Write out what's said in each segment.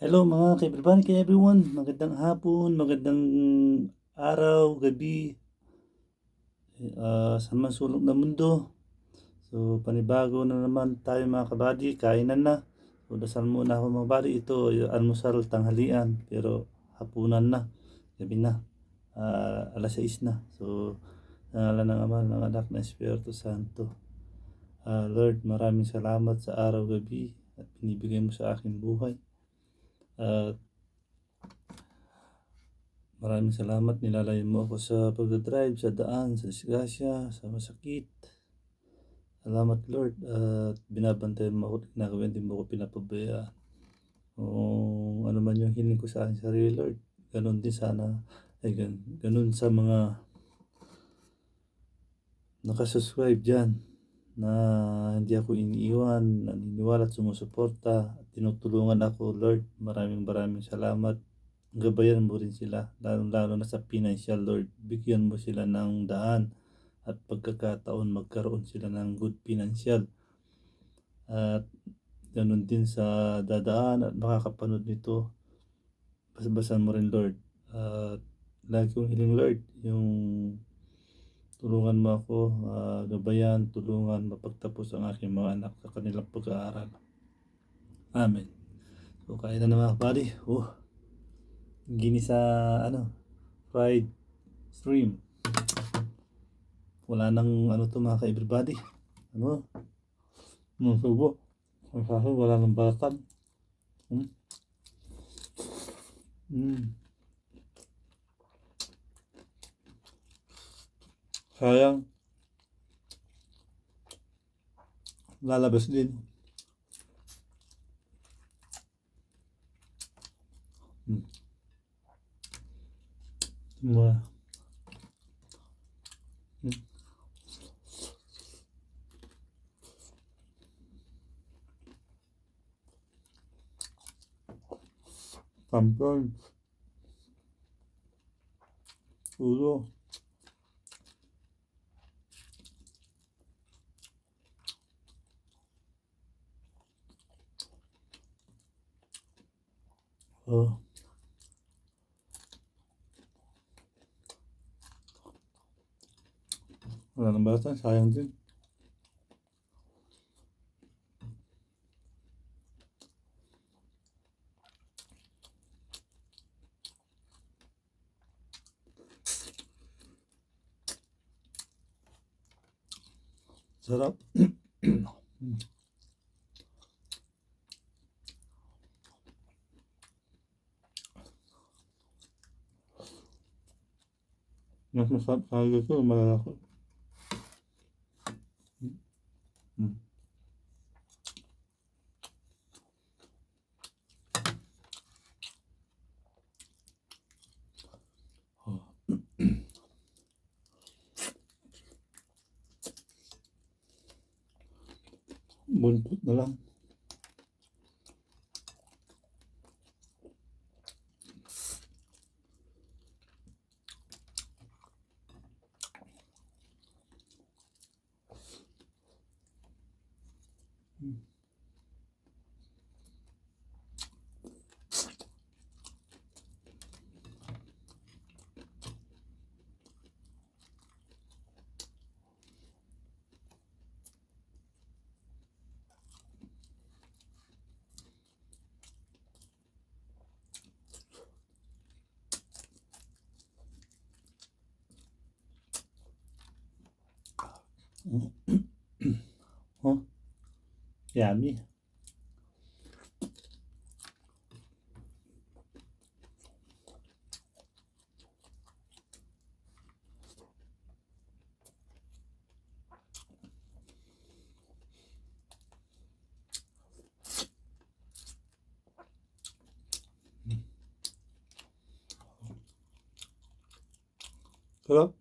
Hello mga kaibigan, kay everyone. Magandang hapon, magandang araw, gabi, sa mga sulok ng mundo. So, panibago na naman tayo mga kabady, kainan na. So, dasal muna ako mga kabady. Ito, yung almusal, tanghalian, pero hapunan na, gabi na, alas 6 na. So, sa ngalan ng Ama, ng Anak, ng Espiritu Santo. Lord, maraming salamat sa araw-gabi at binibigay mo sa aking buhay. At maraming salamat, nilalayo mo ako sa pagdadrive, sa daan, sa disgrasya, sa masakit. Salamat Lord, at binabantayan mo ako, kinakawin din mo ako pinapabayaan. Kung ano man yung hiling ko sa aking sarili Lord, ganun din sana, ganun sa mga nakasubscribe dyan, na hindi ako iniiwan, naniniwala at sumusuporta, at tinutulungan ako Lord. Maraming salamat. Gabayan mo rin sila, lalo na sa financial Lord. Bigyan mo sila ng daan at pagkakataon magkaroon sila ng good financial. At ganun din sa dadaan at makakapanood nito. Basabasan mo rin Lord. At lagi kong hiling Lord, yung tulungan mo ako, gabayan, tulungan, mapagtapos ang aking mga anak sa kanilang pag-aaral. Amen. So kaya na naman buddy. Ginisa fried shrimp. Wala nang to mga ka-everybody. Subo. Ang sabi wala nang balatan. Sayang. Lalabas din. Wah. Kampiyon. Ulo. Wala nang balatan. Sayang din. Sarap. Mas masarap sa ito, malalaki. Buntot na lang. Yummy. Sarap.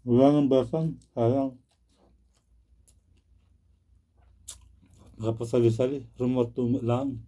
Wala nang balatan. Sayang. Nakapasali-sali. Rumot lang.